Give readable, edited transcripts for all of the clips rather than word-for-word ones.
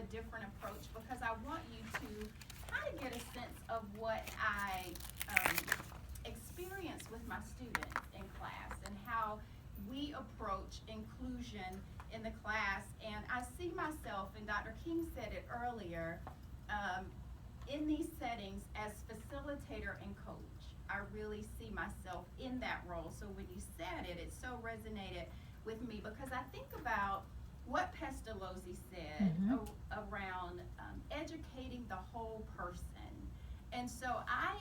a different approach because I want you to kind of get a sense of what I experience with my students in class and how we approach inclusion in the class. And I see myself, and Dr. King said it earlier, in these settings as facilitator and coach. I really see myself in that role. So when you said it, it so resonated with me because I think about what Pestalozzi said around educating the whole person. And so I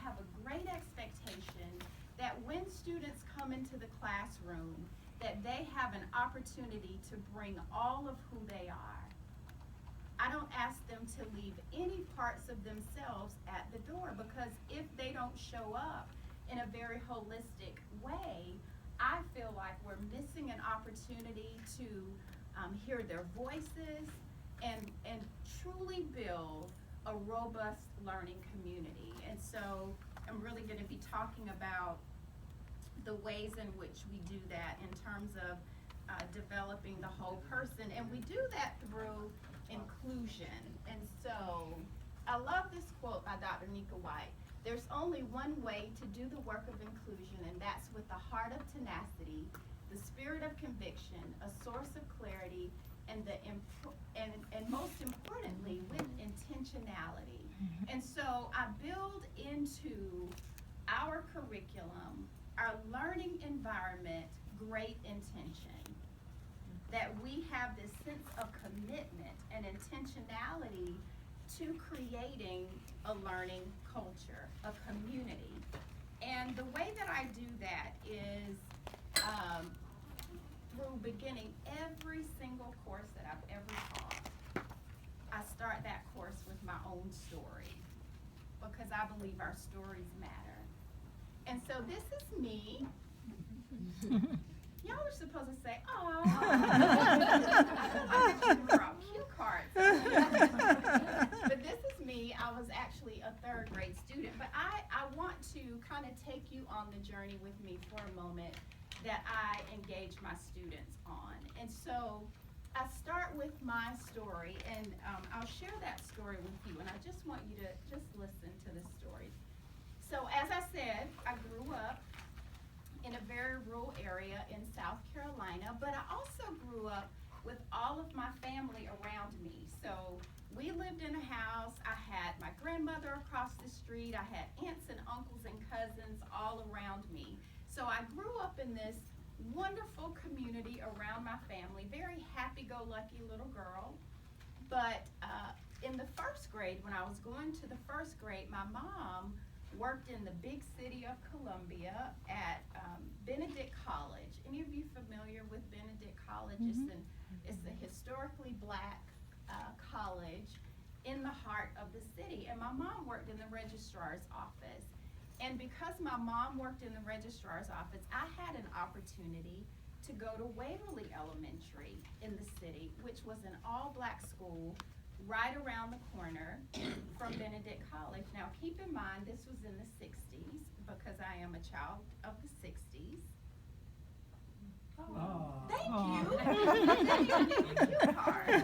have a great expectation that when students come into the classroom, that they have an opportunity to bring all of who they are. I don't ask them to leave any parts of themselves at the door because if they don't show up in a very holistic way, I feel like we're missing an opportunity to hear their voices and truly build a robust learning community. And so I'm really going to be talking about the ways in which we do that in terms of developing the whole person. And we do that through inclusion. And so I love this quote by Dr. Nika White. There's only one way to do the work of inclusion, and that's with the heart of tenacity, the spirit of conviction, a source of clarity, and most importantly, with intentionality. And so I build into our curriculum, our learning environment, great intention. That we have this sense of commitment and intentionality to creating a learning culture, a community. And the way that I do that is through beginning every single course that I've ever taught. I start that course with my own story because I believe our stories matter. And so this is me. Y'all are supposed to say, "Oh." I feel like you brought cue cards. But this is me. I was actually a third grade student. But I want to kind of take you on the journey with me for a moment that I engage my students on. And so I start with my story, and I'll share that story with you. And I just want you to just listen to this story. So as I said, I grew up in a very rural area in South Carolina, but I also grew up with all of my family around me. So we lived in a house. I had my grandmother across the street. I had aunts and uncles and cousins all around me. So I grew up in this wonderful community around my family, very happy-go-lucky little girl. But in the first grade, when I was going to the first grade, my mom worked in the big city of Columbia at Benedict College. Any of you familiar with Benedict College? It's a historically black college in the heart of the city. And my mom worked in the registrar's office. And because my mom worked in the registrar's office, I had an opportunity to go to Waverly Elementary in the city, which was an all-black school right around the corner from Benedict College. Now keep in mind this was in the 60s because I am a child of the 60s. Oh, thank you. Cue card.